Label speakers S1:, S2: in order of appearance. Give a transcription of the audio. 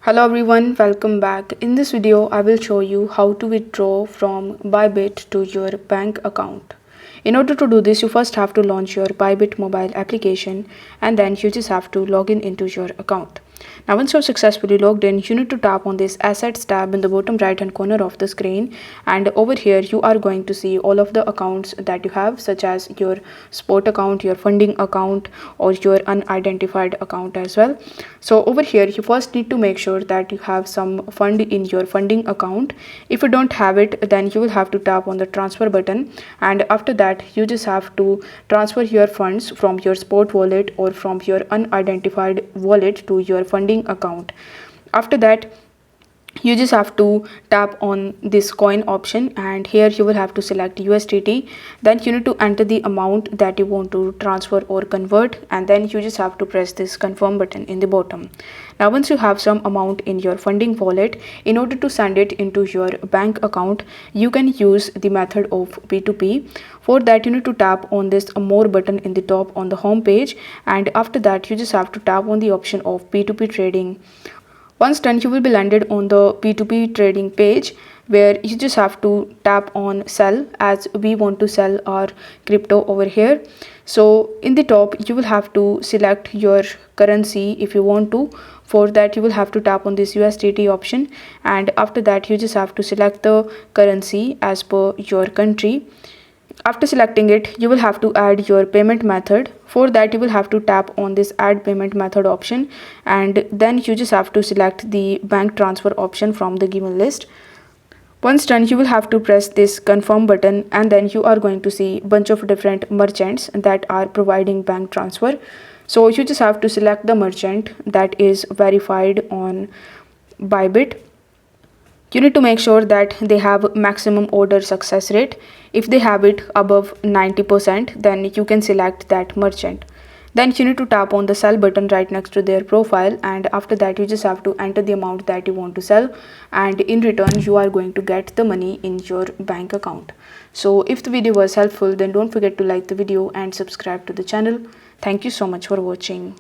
S1: Hello everyone, welcome back. In this video, I will show you how to withdraw from Bybit to your bank account. In order to do this, you first have to launch your Bybit mobile application and then you just have to log in into your account. Now once you're successfully logged in, you need to tap on this Assets tab in the bottom right hand corner of the screen, and over here you are going to see all of the accounts that you have, such as your sport account, your funding account, or your unidentified account as well. So over here you first need to make sure that you have some fund in your funding account. If you don't have it, then you will have to tap on the transfer button, and after that you just have to transfer your funds from your sport wallet or from your unidentified wallet to your funding account. After that, you just have to tap on this coin option, and here you will have to select USDT. Then you need to enter the amount that you want to transfer or convert, and then you just have to press this confirm button in the bottom. Now once you have some amount in your funding wallet, in order to send it into your bank account, you can use the method of P2P. For that, you need to tap on this more button in the top on the home page, and after that you just have to tap on the option of P2P trading. Once done, you will be landed on the P2P trading page, where you just have to tap on sell, as we want to sell our crypto over here. So in the top you will have to select your currency if you want to. For that, you will have to tap on this USDT option, and after that you just have to select the currency as per your country. After selecting it, you will have to add your payment method. For that, you will have to tap on this add payment method option, and then you just have to select the bank transfer option from the given list. Once done, you will have to press this confirm button, and then you are going to see a bunch of different merchants that are providing bank transfer. So you just have to select the merchant that is verified on Bybit. You need to make sure that they have maximum order success rate. If they have it above 90%, then you can select that merchant. Then you need to tap on the sell button right next to their profile, and after that you just have to enter the amount that you want to sell, and in return you are going to get the money in your bank account. So if the video was helpful, then don't forget to like the video and subscribe to the channel. Thank you so much for watching.